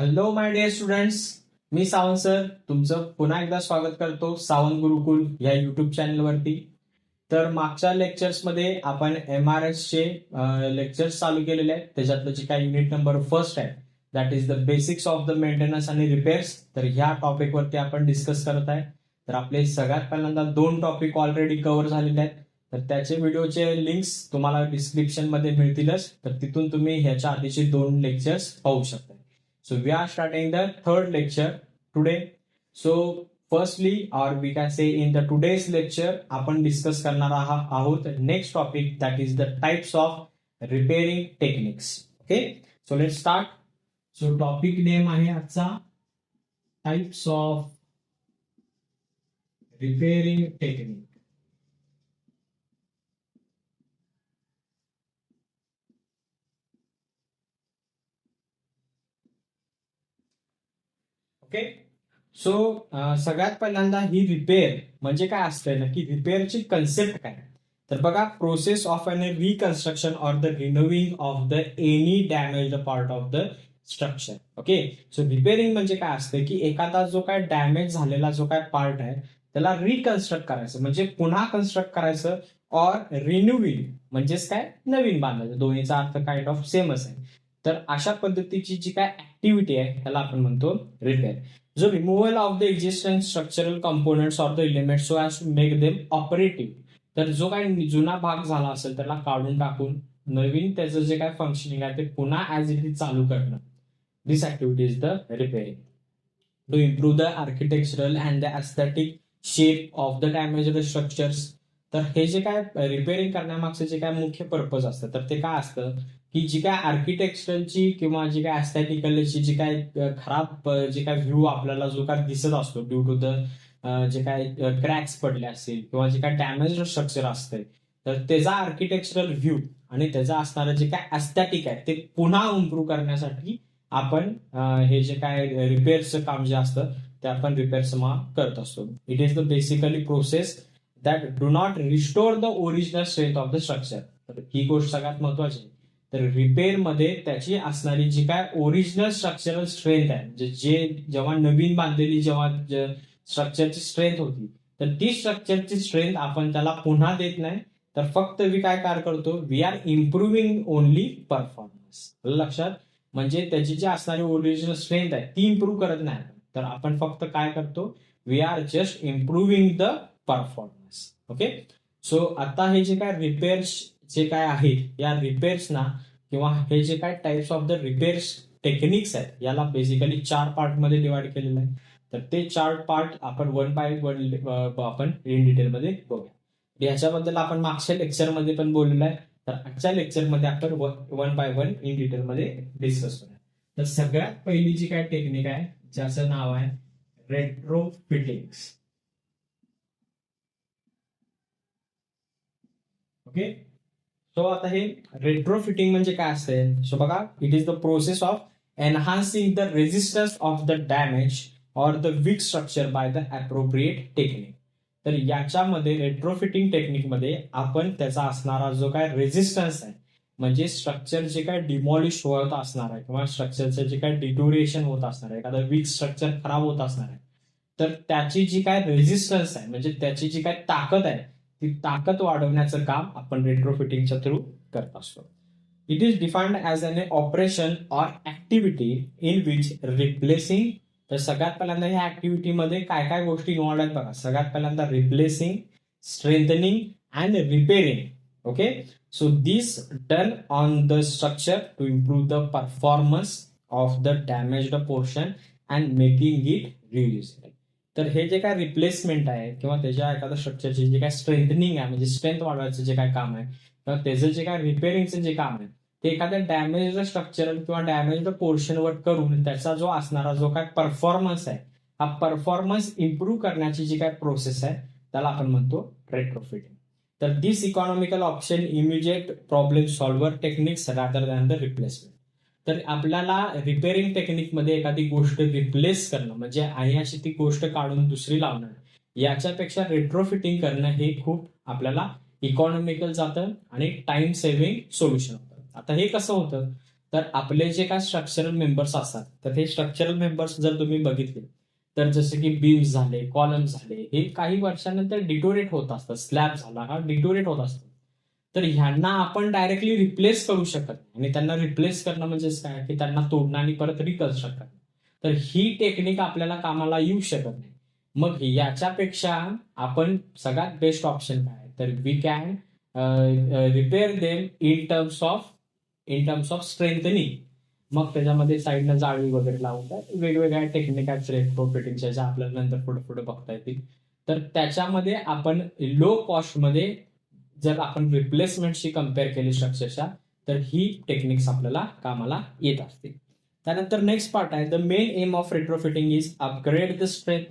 Hello my dear students, मी Sawant sir तुमचं पुन्हा एकदा स्वागत करतो सावंत गुरुकुल या युट्यूब चॅनलवरती. तर मागच्या लेक्चर्समध्ये आपण MRS चे लेक्चर्स चालू केलेले आहेत. त्याच्यातलं जे काही युनिट नंबर फर्स्ट आहे that is the basics of the maintenance आणि रिपेअर्स. तर ह्या टॉपिकवरती आपण डिस्कस करत आहे. तर आपले सगळ्यात पहिल्यांदा 2 टॉपिक ऑलरेडी कव्हर झालेले आहेत. तर त्याचे व्हिडिओचे लिंक्स तुम्हाला डिस्क्रिप्शन मध्ये मिळतीलच. तर तिथून तुम्ही ह्याच्या आधीचे 2 लेक्चर्स पाहू शकता. So we are starting the third lecture today. So firstly, or we can say in the today's lecture, आपण डिस्कस करणार आहोत next topic that is the types of repairing techniques. Okay, so let start. So topic name आहे आजचा types of repairing technique. Okay, so सगळ्यात पहिल्यांदा ही repair म्हणजे काय असतंय ना, की रिपेअरची कन्सेप्ट काय. तर बघा, process of an reconstruction or the renovating of the any damage part of the structure. Okay, so repairing म्हणजे काय असतं, की एखादा जो काय डॅमेज झालेला जो काय पार्ट आहे त्याला रिकन्स्ट्रक्ट करायचं म्हणजे पुन्हा कन्स्ट्रक्ट करायचं, ऑर रिन्यूविंग म्हणजेच काय नवीन बांधायचं. दोन्हीचा अर्थ काइंड ऑफ सेमच आहे. तर अशा पद्धतीची जी काय ऍक्टिव्हिटी आहे त्याला आपण म्हणतो रिपेअर. जो removal of the existing structural components of the elements so as to make them operative. तर जो काही जुना भाग झाला असेल त्याला काढून टाकून नवीन त्याचं जे काय फंक्शनिंग आहे ते पुन्हा ऍज इट इज चालू करणं. This activity is the repairing to improve the architectural and the aesthetic shape of the damaged structures. तर हे जे काय रिपेअरिंग करण्यामागचं जे काय मुख्य पर्पज असतं तर ते काय असतं, की जी काय आर्किटेक्चरलची किंवा जी काय एस्थेटिकलची जी काय खराब जे काय व्ह्यू आपल्याला जो काय दिसत असतो ड्यू टू द जे काय क्रॅक्स पडले असतील किंवा जे काय डॅमेज स्ट्रक्चर असते, तर त्याचा आर्किटेक्चरल व्ह्यू आणि त्याचा असणारं जे काय एस्थेटिक आहे ते पुन्हा इम्प्रूव्ह करण्यासाठी आपण हे जे काय रिपेअरचं काम जे असतं ते आपण रिपेअर्समा करत असतो. It is the basically process that do not restore the original strength of the structure. तर ही गोष्ट सगळ्यात महत्वाची आहे. तर रिपेअर मध्ये त्याची असणारी जी काय ओरिजिनल स्ट्रक्चरल स्ट्रेंथ आहे, म्हणजे जे जेव्हा नवीन बांधलेली जेव्हा स्ट्रक्चरची स्ट्रेंथ होती तर ती स्ट्रक्चरची स्ट्रेंथ आपण त्याला पुन्हा देत नाही, तर फक्त वी काय कार्य करतो, we are improving only performance. लक्षात, म्हणजे त्याची जी असणारी ओरिजिनल स्ट्रेंथ आहे ती इम्प्रूव्ह करत नाही, तर आपण फक्त काय करतो, we are just improving the performance. Okay, so आता हे जे काय रिपेअर्स जे काय आहेत या रिपेअर्सना किंवा हे जे काय types of the repairs techniques आहेत याला बेसिकली 4 पार्ट मध्ये डिवाइड केलेलं आहे. तर ते 4 पार्ट आपण 1 बाय 1 आपण इन डिटेल मध्ये बघूया. याच्याबद्दल आपण मागच्या लेक्चर मध्ये पण बोललेलं आहे. तर आजच्या लेक्चर मध्ये आपण 1 बाय 1 इन डिटेल मध्ये डिस्कस करूया. तर सगळ्यात पहिली जी काय टेक्निक आहे ज्याचं नाव आहे रेट्रोफिटिंग्स. ओके, सो आता हे रेट्रोफिटिंग म्हणजे काय असते. सो बघा, it is the process of enhancing the resistance of the damage or the weak structure by the appropriate technique. तर याच्यामध्ये रेट्रोफिटिंग टेक्निकमध्ये आपण त्याचा असणारा जो काय रेजिस्टन्स आहे, म्हणजे स्ट्रक्चर जे काय डिमॉलिश होत असणार आहे किंवा स्ट्रक्चरचं जे काय डिटोरिएशन होत असणार आहे, एखादं वीक स्ट्रक्चर खराब होत असणार आहे, तर त्याची जी काय रेजिस्टन्स आहे म्हणजे त्याची जी काय ताकद आहे ती ताकद वाढवण्याचं काम आपण रेट्रोफिटिंगच्या थ्रू करत असतो. It is defined as an operation or activity in which replacing. तर सगळ्यात पहिल्यांदा ह्या ऍक्टिव्हिटीमध्ये काय काय गोष्टी इन्व्हॉल्व आहेत बघा. सगळ्यात पहिल्यांदा replacing, strengthening and repairing. Okay, so this done on the structure to improve the performance of the damaged portion and making it reusable. तर हे जे काय रिप्लेसमेंट आहे किंवा त्याच्या एखाद्या स्ट्रक्चरची जे काय स्ट्रेंथनिंग आहे म्हणजे स्ट्रेंथ वाढवायचं जे काय काम आहे किंवा त्याचं जे काय रिपेअरिंगचं जे काम आहे ते एखाद्या डॅमेज्ड स्ट्रक्चरल किंवा डॅमेज्ड पोर्शनवर करून त्याचा जो असणारा जो काय परफॉर्मन्स आहे हा परफॉर्मन्स इम्प्रूव्ह करण्याची जी काय प्रोसेस आहे त्याला आपण म्हणतो रेट्रोफिटिंग. तर this economical option immediate problem solver techniques rather than the replacement. तर आपल्याला रिपेअरिंग टेक्निकमध्ये एखादी गोष्ट रिप्लेस करणं म्हणजे आहे अशी ती गोष्ट काढून दुसरी लावणं याच्यापेक्षा रेट्रोफिटिंग करणं हे खूप आपल्याला इकॉनॉमिकल जातं आणि टाइम सेव्हिंग सोल्युशन होतं. आता हे कसं होतं, तर आपले जे काय स्ट्रक्चरल मेंबर्स असतात, तर हे स्ट्रक्चरल मेंबर्स जर तुम्ही बघितले, तर जसे की बीम्स झाले, कॉलम्स झाले, हे काही वर्षानंतर डिटोरेट होत असतात. स्लॅब झाला हा डिटोरेट होत असतो. तर ह्यांना आपण डायरेक्टली रिप्लेस करू शकत नाही. आणि त्यांना रिप्लेस करणं म्हणजे काय, की त्यांना तोडणं आणि परत रिकन्स्ट्रक्ट करणं. तर ही टेक्निक आपल्याला कामाला येऊ शकत नाही. मग याच्यापेक्षा आपण सगळ्यात बेस्ट ऑप्शन काय, तर we can repair them in terms of strengthening. मग त्याच्यामध्ये साईडनं जाळी वगैरे लावून वेगवेगळ्या टेक्निक आहेत रेट्रोफिटिंगच्या, ज्या आपल्याला नंतर पुढे पुढे बघता येतील. तर त्याच्यामध्ये आपण लो कॉस्टमध्ये जर आपण रिप्लेसमेंटशी कम्पेअर केली स्ट्रक्चरच्या, तर ही टेक्निक्स आपल्याला कामाला येत असतील. त्यानंतर नेक्स्ट पार्ट आहे, the main M of retrofitting is upgrade the strength.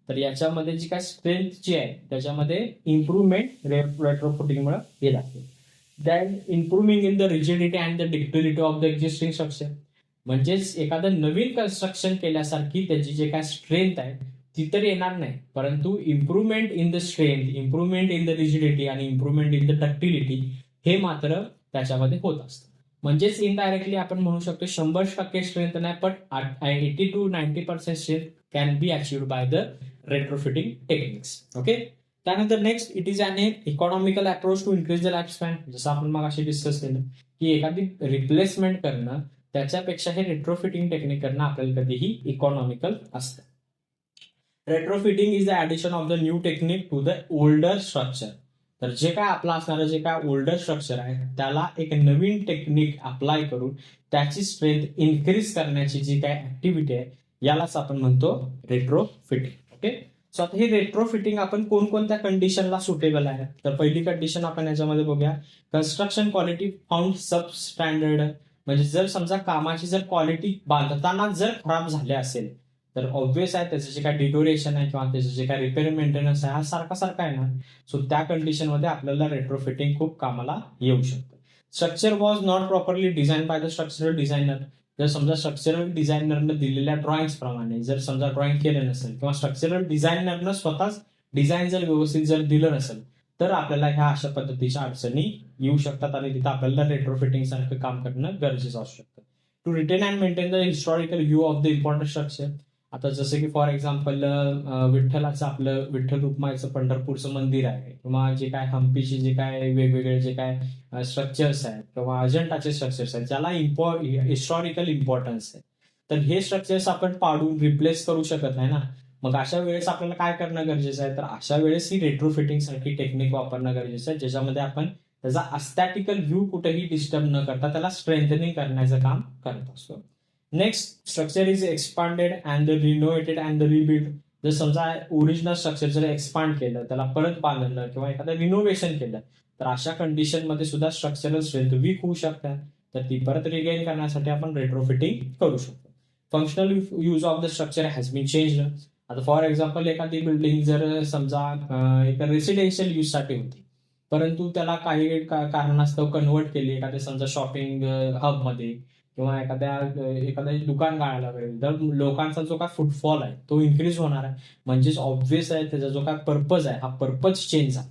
तर याच्यामध्ये जी काय स्ट्रेंथ जी आहे त्याच्यामध्ये इम्प्रूव्हमेंट रेट्रोफिटिंगमुळे येत असते. Than improving in the rigidity and the ductility of the existing structure. म्हणजेच एखादं नवीन कन्स्ट्रक्शन केल्यासारखी त्याची जे काय स्ट्रेंथ आहे ती तर येणार नाही, परंतु improvement in the strength, improvement in the rigidity आणि इम्प्रूव्हमेंट इन द डक्टिलिटी हे मात्र त्याच्यामध्ये होत असतं. म्हणजेच इनडायरेक्टली आपण म्हणू शकतो 100% स्ट्रेंथ नाही, पण 80 to 90% strength can be achieved by the retrofitting techniques. Okay. त्यानंतर next, it is an economical approach to increase the life span. जसं आपण मग अशी डिस्कस केलं की एखादी रिप्लेसमेंट करणं त्याच्यापेक्षा हे रेट्रोफिटिंग टेक्निक करणं आपल्याला कधीही इकॉनॉमिकल असतं. Retrofitting is the addition of the new technique to the older structure. तर जे काय आपलं असणारं जे काय ओल्डर स्ट्रक्चर आहे त्याला एक नवीन टेक्निक अप्लाय करून त्याची स्ट्रेंथ इन्क्रीज करण्याची जी काय ऍक्टिव्हिटी आहे यालाच आपण म्हणतो रेट्रोफिटिंग. ओके. सो आता ही रेट्रोफिटिंग आपण कोणकोणत्या कंडिशनला सुटेबल आहे, तर पहिली कंडिशन आपण याच्यामध्ये बघूया, कन्स्ट्रक्शन क्वालिटी फाउंड सब स्टँडर्ड. म्हणजे जर समजा कामाची जर क्वालिटी बांधताना जर खराब झाले असेल तर ऑब्व्हियस आहे त्याचं जे काय डिटोरेशन आहे किंवा त्याचं जे काय रिपेअर मेंटेनन्स आहे हा सारखा सारखा आहे ना. सो त्या कंडिशनमध्ये आपल्याला रेट्रोफिटिंग खूप कामाला येऊ शकतं. Structure was not properly design by the structural designer. जर समजा स्ट्रक्चरल डिझायनरनं दिलेल्या ड्रॉइंग्स प्रमाणे जर समजा ड्रॉइंग केलं नसेल किंवा स्ट्रक्चरल डिझायनरनं स्वतःच डिझाईन जर व्यवस्थित जर दिलं नसेल तर आपल्याला ह्या अशा पद्धतीच्या अडचणी येऊ शकतात आणि तिथं आपल्याला रेट्रोफिटिंग सारखं काम करणं गरजेचं असू शकतं. To retain and maintain the historical view of the important structure. आता जसं की फॉर एक्झाम्पल विठ्ठलाचं आपलं विठ्ठल रुक्माईचं पंढरपूरचं मंदिर आहे किंवा जे काय हम्पीचे जे काय वेगवेगळे जे काय स्ट्रक्चर्स आहेत किंवा अजंठाचे स्ट्रक्चर्स आहेत ज्याला हिस्टॉरिकल इम्पॉर्टन्स आहे, तर हे स्ट्रक्चर्स आपण पाडून रिप्लेस करू शकत नाही ना. मग अशा वेळेस आपल्याला काय करणं गरजेचं आहे, तर अशा वेळेस ही रेट्रोफिटिंग साठी टेक्निक वापरणं गरजेचं आहे, ज्याच्यामध्ये आपण त्याचा अस्थॅटिकल व्ह्यू कुठेही डिस्टर्ब न करता त्याला स्ट्रेंथनिंग करण्याचं काम करत असतो. Next, structure is expanded and renovated and rebuild. जर समजा ओरिजिनल स्ट्रक्चर जर एक्सपांड केलं, त्याला परत बांधलं किंवा एखादं रिनोव्हेशन केलं, तर अशा कंडिशनमध्ये सुद्धा स्ट्रक्चरल स्ट्रेंथ वीक होऊ शकतात. तर ती परत रिगेन करण्यासाठी आपण रेट्रोफिटिंग करू शकतो. Functional use of the structure has been changed. आता फॉर एक्झाम्पल एखादी बिल्डिंग जर समजा एका रेसिडेन्शियल यूजसाठी होती, परंतु त्याला काही कारणास्तव कन्वर्ट केली एखाद्या समजा शॉपिंग हबमध्ये किंवा एखाद्या दुकान गाळायला लागेल, तर लोकांचा जो काय फुटफॉल आहे तो इन्क्रीज होणार आहे. म्हणजेच ऑब्व्हियस आहे त्याचा जो काय पर्पज आहे हा पर्पज चेंज झाला.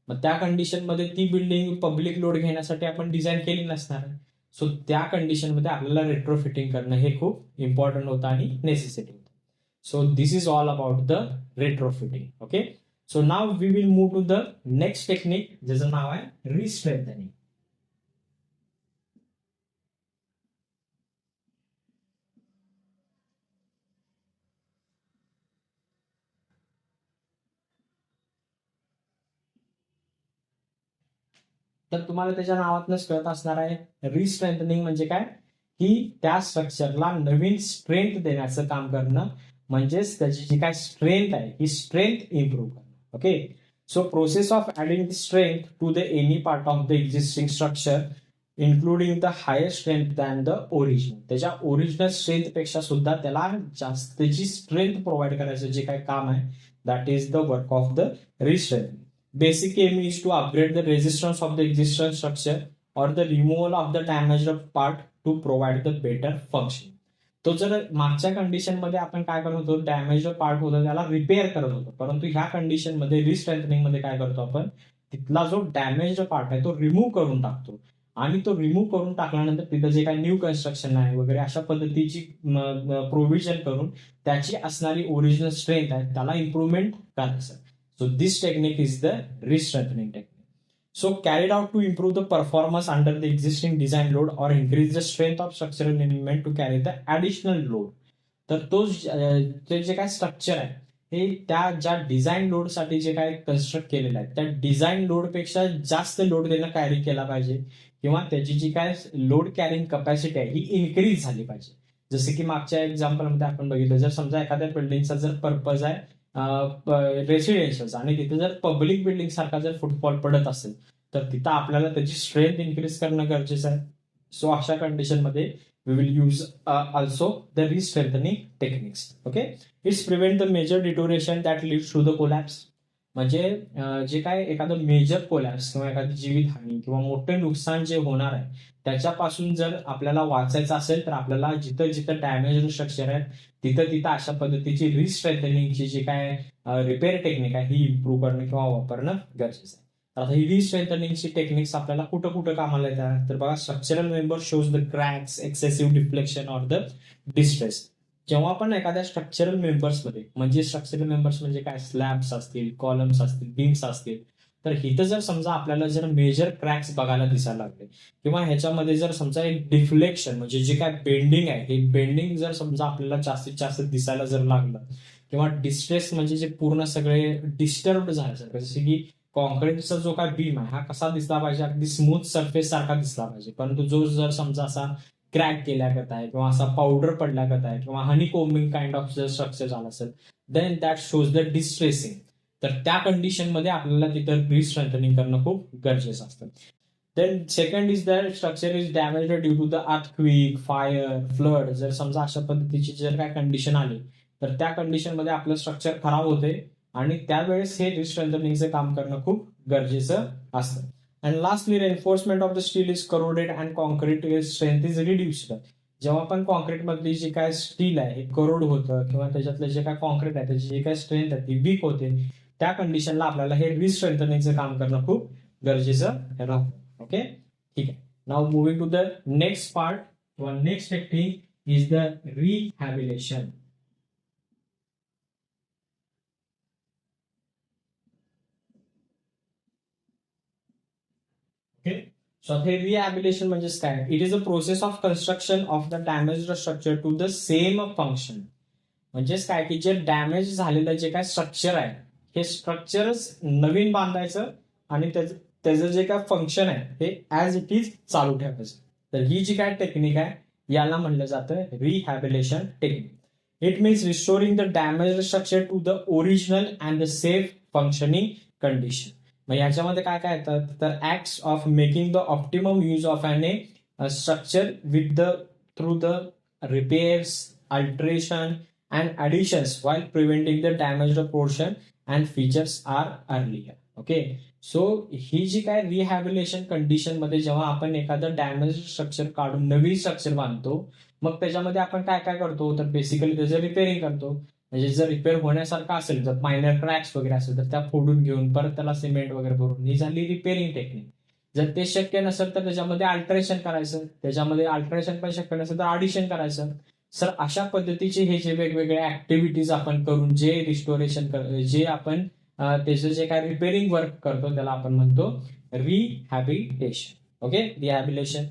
मग त्या कंडिशनमध्ये ती बिल्डिंग पब्लिक लोड घेण्यासाठी आपण डिझाईन केली नसणार आहे. सो त्या कंडिशनमध्ये आपल्याला रेट्रोफिटिंग करणं हे खूप इम्पॉर्टंट होतं आणि नेसेसिटी होतं. So this is all about the retrofitting. Okay. So now we will move to the next technique ज्याचं नाव आहे रिस्ट्रेंथनिंग. तर तुम्हाला त्याच्या नावातनंच कळत असणार आहे रिस्ट्रेंथनिंग म्हणजे काय, की त्या स्ट्रक्चरला नवीन स्ट्रेंथ देण्याचं काम करणं. म्हणजेच त्याची जी काय स्ट्रेंथ आहे ही स्ट्रेंथ इम्प्रूव्ह करणं. Okay. So process of adding strength to the any part of the existing structure including the higher strength than the original. त्याच्या ओरिजिनल स्ट्रेंथ पेक्षा सुद्धा त्याला जास्तीची स्ट्रेंथ प्रोव्हाइड करायचं जे काय काम आहे that is the work of the restrengthening. Basic aim is to upgrade the resistance of the existing structure or the removal of the damaged part to provide the better function. तो जर मागच्या condition मध्ये आपण काय करत होतो, damage part होता त्याला रिपेअर करत होतो, परंतु ह्या कंडिशन मध्ये रिस्ट्रेंथनिंग मध्ये काय करतो आपण, तिथला जो डॅमेज पार्ट आहे तो रिमूव्ह करून टाकतो आणि तो रिमूव्ह करून टाकल्यानंतर तिथं जे काही न्यू कन्स्ट्रक्शन आहे वगैरे अशा पद्धतीची प्रोव्हिजन करून त्याची असणारी ओरिजिनल स्ट्रेंथ आहे त्याला इम्प्रुव्हमेंट करायचं. So this technique is the restrengthening technique. So carried out to improve the performance under the existing design load or increase the strength of structural element to carry the additional load. तर तो ते जे काय structure आहे हे त्या ज्या design लोडसाठी जे काय कन्स्ट्रक्ट केलेलं आहे त्या डिझाईन लोडपेक्षा जास्त लोड देणं कॅरी केला पाहिजे किंवा त्याची जी काय लोड कॅरिंग कपॅसिटी आहे ही इन्क्रीज झाली पाहिजे. जसे की मागच्या एक्झाम्पलमध्ये आपण बघितलं, जर समजा एखाद्या बिल्डिंगचा जर पर्पज आहे रेसिडेन्शियल आणि तिथे जर पब्लिक बिल्डिंग सारखा जर फुटफॉल पडत असेल तर तिथं आपल्याला त्याची स्ट्रेंथ इन्क्रीज करणं गरजेचं आहे. सो अशा कंडिशनमध्ये we will use also the re-strengthening techniques. Okay, it's prevent the major deterioration that leads to the collapse. म्हणजे जे काय एखादं मेजर कोलॅप्स किंवा एखादी जीवितहानी किंवा मोठं नुकसान जे होणार आहे त्याच्यापासून जर आपल्याला वाचायचं असेल तर आपल्याला जिथं जिथं डॅमेज स्ट्रक्चर आहे तिथं तिथं अशा पद्धतीची रिस्ट्रेंथनिंगची जी काय रिपेअर टेक्निक आहे ही इम्प्रूव्ह करणं किंवा वापरणं गरजेचं आहे. आता ही रिस्ट्रेंथनिंगची टेक्निक्स आपल्याला कुठं कुठं कामाला येतात तर बघा, structural member shows the cracks, excessive deflection or the distress. जेव्हा आपण एखाद्या स्ट्रक्चरल मेंबर्समध्ये, म्हणजे स्ट्रक्चरल मेंबर्स म्हणजे काय, स्लॅब्स असतील, कॉलम्स असतील, बीम्स असतील, तर इथं जर समजा आपल्याला जर मेजर क्रॅक्स बघायला दिसायला लागले किंवा ह्याच्यामध्ये जर समजा एक डिफ्लेक्शन म्हणजे जे काय बेंडिंग आहे हे बेंडिंग जर समजा आपल्याला जास्तीत जास्त दिसायला जर लागलं किंवा डिस्ट्रेस म्हणजे जे पूर्ण सगळे डिस्टर्ब झाल्यासारखं, जसे की कॉन्क्रीटचा जो काय बीम आहे हा कसा दिसला पाहिजे, अगदी स्मूथ सरफेस सारखा दिसला पाहिजे, परंतु जो जर समजा असा क्रॅक केल्यागत आहे किंवा असा पावडर पडल्यागत आहे किंवा हनी कोमिंग काइंड ऑफ जर स्ट्रक्चर झालं असेल then that shows the distressing. तर त्या कंडिशनमध्ये आपल्याला तिथं रिस्ट्रेंथनिंग करणं खूप गरजेचं असतं. Then second is that structure is damage due to the earthquake, fire, flood. जर समजा अशा पद्धतीची जर काय कंडिशन आली तर त्या कंडिशनमध्ये आपलं स्ट्रक्चर खराब होते आणि त्यावेळेस हे रिस्ट्रेंथनिंगचं काम करणं खूप गरजेचं असतं. And lastly, reinforcement of the steel is corroded and concrete strength is reduced. जेव्हा पण कॉन्क्रीट मधली जी काय स्टील आहे हे करोड होतं किंवा त्याच्यातलं जे काय कॉन्क्रीट आहे त्याची जी काय स्ट्रेंथ आहे ती वीक होते, त्या कंडिशनला आपल्याला हे रिस्ट्रेंथनिंगचं काम करणं खूप गरजेचं राहतं. ओके, ठीक आहे. Now moving to the next part किंवा next technique is the rehabilitation. So हे रिहॅबिलिटेशन म्हणजेच काय, it is a process of construction of the damaged structure to the same function. म्हणजेच काय की जे डॅमेज झालेलं जे काय स्ट्रक्चर आहे हे स्ट्रक्चरच नवीन बांधायचं आणि त्याचं जे काय फंक्शन आहे हे ऍज इट इज चालू ठेवायचं. तर ही जी काय टेक्निक आहे याला म्हणलं जातं rehabilitation technique. It means restoring the damaged structure to the original and the safe functioning condition. मग याच्यामध्ये काय काय येतात तर acts of making the optimum use of an A structure with the through the repairs, alteration and additions while preventing the damaged portion and features are earlier. Okay, so ही जी काय rehabilitation condition मध्ये जेव्हा आपण एखादं damage structure काढून नवीन structure बांधतो मग त्याच्यामध्ये आपण काय काय करतो तर बेसिकली त्याचं रिपेअरिंग करतो. म्हणजे जर रिपेअर होण्यासारखं असेल, जर मायनर क्रॅक्स वगैरे असेल तर त्या फोडून घेऊन परत त्याला सिमेंट वगैरे भरून, ही झाली रिपेअरिंग टेक्निक. जर ते शक्य नसेल तर त्याच्यामध्ये अल्टरेशन करायचं, त्याच्यामध्ये अल्टरेशन पण शक्य नसेल तर ॲडिशन करायचं. सर अशा पद्धतीचे हे जे वेगवेगळे ऍक्टिव्हिटीज आपण करून जे रिस्टोरेशन जे आपण त्याचं जे काय रिपेअरिंग वर्क करतो त्याला आपण म्हणतो रिहॅबिलिटेशन. Okay, rehabilitation.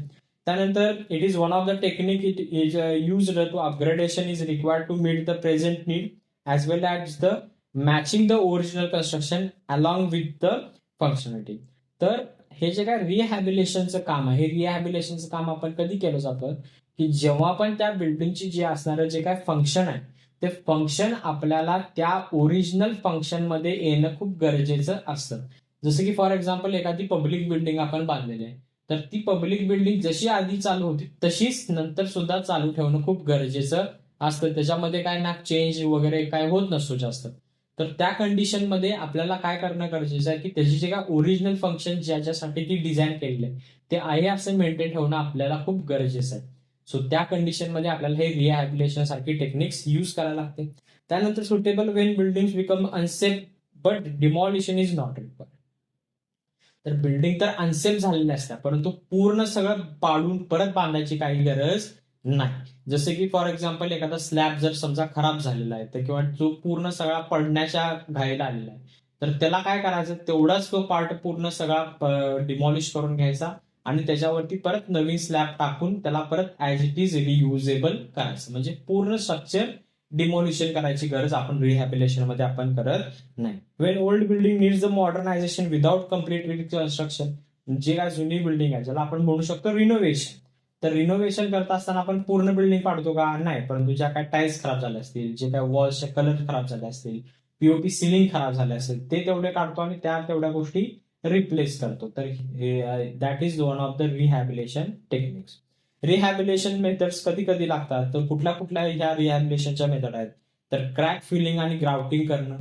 त्यानंतर it is one of the technique it is used to upgradation is required to meet the present need as well as the matching the original construction along with the functionality. तर हे जे काय रिहॅबिलिटेशनचं काम आहे हे रिहॅबिलिटेशनचं काम आपण कधी केलं जातं की जेव्हा पण त्या बिल्डिंगची जे असणारं जे काय फंक्शन आहे ते फंक्शन आपल्याला त्या ओरिजिनल फंक्शन मध्ये येणं खूप गरजेचं असतं. जसं की फॉर एक्झाम्पल एखादी पब्लिक बिल्डिंग आपण बांधलेली आहे तर ती पब्लिक बिल्डिंग जशी आधी चालू होती तशीच नंतर सुद्धा चालू ठेवणं खूप गरजेचं असतं. त्याच्यामध्ये काय ना चेंज वगैरे काय होत नसतो जास्त. तर त्या कंडिशनमध्ये आपल्याला काय करणं गरजेचं आहे की त्याची जे काय ओरिजिनल फंक्शन ज्याच्यासाठी ती डिझाईन केलेली आहे ते आहे असं मेंटेन ठेवणं आपल्याला खूप गरजेचं आहे. सो त्या कंडिशनमध्ये आपल्याला हे रिहॅबिलिटेशन सारखी टेक्निक्स यूज करायला लागते. त्यानंतर suitable Wien building become unsafe but demolition is not required. तर बिल्डिंग तर अनसेफ झालेल्या असतात, परंतु पूर्ण सगळं पाडून परत बांधायची काही गरज नाही. जसे की फॉर एक्झाम्पल एखादा स्लॅब जर समजा खराब झालेला आहे तर किंवा जो पूर्ण सगळा पडण्याच्या घाईला आलेला आहे, तर त्याला काय करायचं, तेवढाच तो पार्ट पूर्ण सगळा डिमॉलिश करून घ्यायचा आणि त्याच्यावरती परत नवीन स्लॅब टाकून त्याला परत ऍज इट इज रियुजेबल करायचं. म्हणजे पूर्ण स्ट्रक्चर डिमॉलिशन करायची गरज आपण रिहॅबिलिटेशन मध्ये आपण करत नाही. Wien old building needs the modernisation without complete reconstruction, जे काय जुनी बिल्डिंग आहे ज्याला आपण म्हणू शकतो रिनोव्हेशन, तर रिनोव्हेशन करत असताना आपण पूर्ण बिल्डिंग पाडतो का? नाही. परंतु ज्या काय टाईल्स खराब झाल्या असतील, जे काय वॉल्सचे कलर खराब झाले असतील, पीओपी सिलिंग खराब झाले असेल, ते तेवढे काढतो आणि त्या तेवढ्या गोष्टी रिप्लेस करतो. तर that is one of the rehabilitation techniques. Rehabilitation methods कधी कधी लागतात, तर कुठल्या कुठल्या ह्या रिहॅबिलिटेशनच्या मेथड आहेत, तर क्रॅक फिलिंग आणि ग्राउटिंग करणं,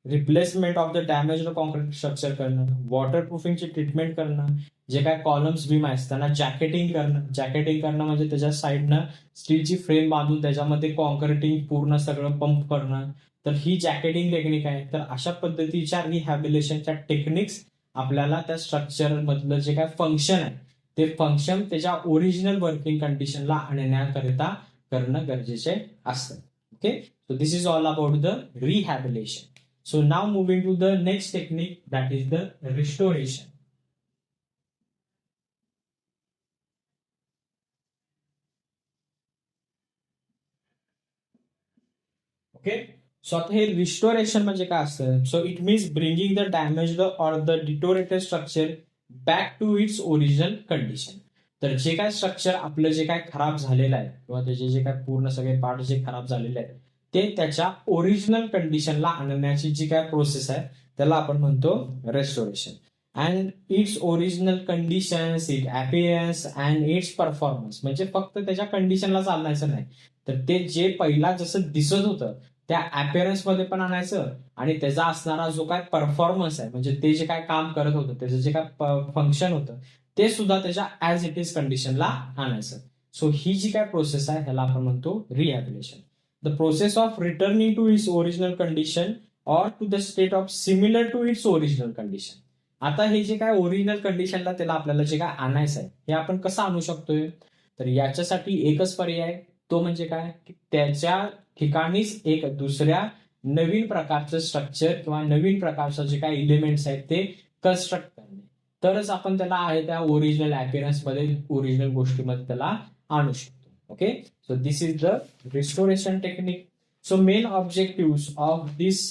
replacement of the damage concrete structure करणं, वॉटर प्रूफिंगची ट्रीटमेंट करणं, जे काय कॉलम्स बीम आहेत त्यांना जॅकेटिंग करणं. जॅकेटिंग करणं म्हणजे त्याच्या साईडनं स्टीलची फ्रेम बांधून त्याच्यामध्ये कॉन्क्रिटिंग पूर्ण सगळं पंप करणं, तर ही जॅकेटिंग टेक्निक आहे. तर अशा पद्धतीच्या रिहॅबिलिटेशनच्या टेक्निक्स आपल्याला त्या स्ट्रक्चर मधलं जे काय फंक्शन आहे ते फंक्शन त्याच्या ओरिजिनल वर्किंग कंडिशनला आणण्याकरिता करणं गरजेचे असतं. Okay, so this is all about the rehabilitation. So now moving to the next technique, that is the restoration. Okay, so आता हे रिस्टोरेशन म्हणजे काय असतं? So it means bringing the damaged or the deteriorated structure back to its original condition. तर जे काय structure आपलं जे काय खराब झालेलं आहे किंवा त्याचे जे काय पूर्ण सगळे पार्ट जे खराब झालेले आहेत ते त्याच्या ओरिजिनल कंडिशनला आणण्याची जी काय प्रोसेस आहे त्याला आपण म्हणतो restoration. And its original conditions, it appearance and it's performance, म्हणजे फक्त त्याच्या कंडिशनला चालण्याचं नाही, तर ते जे पहिला जसं दिसत होतं त्या अपीअरन्स मध्ये पण आणायचं आणि त्याचा असणारा जो काय परफॉर्मन्स आहे, म्हणजे ते जे काय काम करत होतं त्याचं जे काय फंक्शन होतं ते सुद्धा त्याच्या ऍज इट इज कंडिशनला आणायचं. सो ही जी काय प्रोसेस आहे ह्याला आपण म्हणतो rehabilitation. The process of returning to its original condition or to the state of similar to its original condition. आता हे जे काय ओरिजिनल कंडिशनला त्याला आपल्याला जे काय आणायचं आहे हे आपण कसं आणू शकतोय? तर याच्यासाठी एकच पर्याय, तो म्हणजे काय की त्याच्या ठिकाणीच एक दुसऱ्या नवीन प्रकारचं स्ट्रक्चर किंवा नवीन प्रकारचं जे काही इलिमेंट्स आहेत ते कन्स्ट्रक्ट करणे, तरच आपण त्याला आहे त्या ओरिजिनल अपीअरन्स मध्ये ओरिजिनल गोष्टीमध्ये त्याला आणू शकतो. Okay, so this is the restoration technique. So main objective of this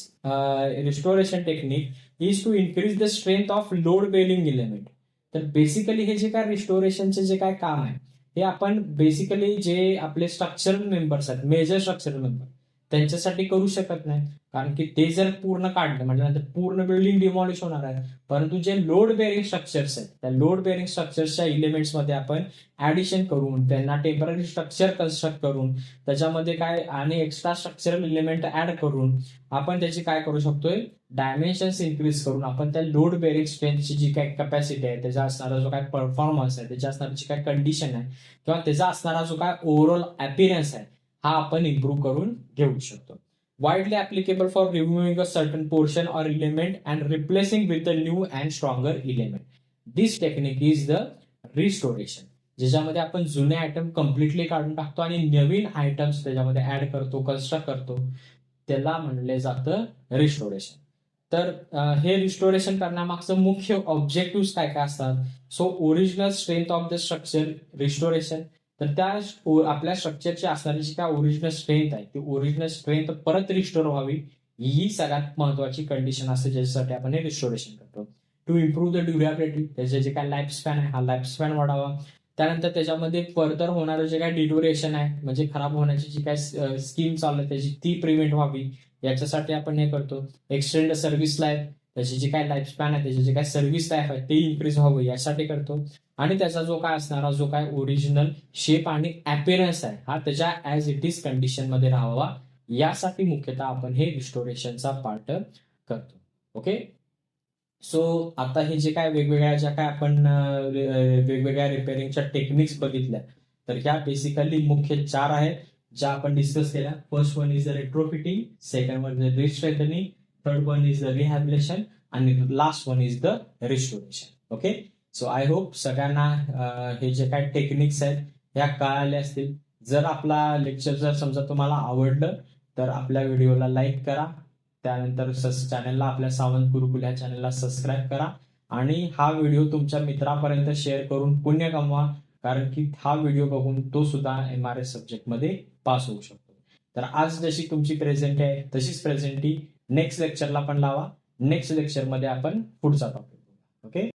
restoration technique is to increase the strength of load bearing element. तर बेसिकली हे जे काय रिस्टोरेशनचे जे काय काम आहे हे आपण बेसिकली जे आपले स्ट्रक्चरल मेंबर्स आहेत, मेजर स्ट्रक्चरल मेंबर, त्यांच्यासाठी करू शकत नाही, कारण की ते जर पूर्ण काढलं म्हटल्यानंतर पूर्ण बिल्डिंग डिमॉलिश होणार आहे. परंतु जे लोड बेअरिंग स्ट्रक्चर्स आहेत त्या लोड बेअरिंग स्ट्रक्चर्सच्या इलिमेंट्स मध्ये आपण ऍडिशन करून त्यांना टेम्पररी स्ट्रक्चर कन्स्ट्रक्ट करून त्याच्यामध्ये काय आणि एक्स्ट्रा स्ट्रक्चरल इलिमेंट ऍड करून आपण त्याची काय करू शकतोय, डायमेन्शन्स इन्क्रीज करून आपण त्या लोड बेअरिंग स्ट्रेंथची जी काय कॅपॅसिटी आहे, त्याचा असणारा जो काय परफॉर्मन्स आहे, त्याच्या असणारी जी काय कंडिशन आहे किंवा त्याचा असणारा जो काय ओव्हरऑल अपीअरन्स आहे हा आपण इम्प्रूव्ह करून घेऊ शकतो. Widely applicable for removing a certain portion or element and replacing with the new and stronger element. This technique is the restoration, ज्याच्यामध्ये आपण जुने आयटम कम्प्लिटली काढून टाकतो आणि नवीन आयटम्स त्याच्यामध्ये ऍड करतो, कन्स्ट्रक्ट करतो, त्याला म्हणले जातं रिस्टोरेशन. तर हे रिस्टोरेशन करण्यामागचं मुख्य ऑब्जेक्टिव्ह काय काय असतात? So original strength of the structure restoration, तर त्या आपल्या स्ट्रक्चरची असणारी जी काय ओरिजिनल स्ट्रेंथ आहे ती ओरिजिनल स्ट्रेंथ परत रिस्टोर व्हावी, ही सगळ्यात महत्वाची कंडिशन असते ज्याच्यासाठी आपण हे रिस्टोरेशन करतो. टू इम्प्रूव्ह द ड्युरेबिलिटी, त्याचे जे काय लाईफ स्पॅन आहे हा लाईफ स्पॅन वाढावा. त्यानंतर त्याच्यामध्ये फर्दर होणारं जे काय डिटोरेशन आहे म्हणजे खराब होण्याची जी काय स्कीम चालू आहे त्याची ती प्रिव्हेंट व्हावी, याच्यासाठी आपण हे करतो. एक्सटेंड सर्व्हिस लाईफ, त्याची जी काय लाईफ स्पॅन आहे त्याची जे काय सर्व्हिस लाईफ आहे ते इन्क्रीज व्हावं यासाठी करतो. आणि त्याचा जो काय असणारा जो काय ओरिजिनल शेप आणि अपीअरन्स आहे हा त्याच्या ऍज इट इज कंडिशन मध्ये राहावा, यासाठी मुख्यतः आपण हे रिस्टोरेशनचा पार्ट करतो. ओके, सो आता हे जे काय वेगवेगळ्या ज्या काय आपण वेगवेगळ्या रिपेअरिंगच्या टेक्निक्स बघितल्या, तर ह्या बेसिकली मुख्य 4 आहेत ज्या आपण डिस्कस केल्या. First one is the retrofitting, second one is the restrengthening, third one is the rehabilitation आणि last one is the restoration. Okay. So I hope सगळ्यांना हे जे काही टेक्निक्स आहेत ह्या कळाल्या असतील. जर आपला लेक्चर जर समजा तुम्हाला आवडलं तर आपल्या व्हिडिओला लाईक करा. त्यानंतर चॅनलला, आपल्या सावंत गुरुकुल ह्या चॅनलला सबस्क्राईब करा आणि हा व्हिडिओ तुमच्या मित्रापर्यंत शेअर करून पुण्य कमवा, कारण की हा व्हिडिओ बघून तो सुद्धा MRS सब्जेक्टमध्ये पास होऊ शकतो. तर आज जशी तुमची प्रेझेंटी आहे तशीच प्रेझेंटी नेक्स्ट लेक्चरला पण लावा. नेक्स्ट लेक्चरमध्ये आपण पुढचा टॉपिक. ओके.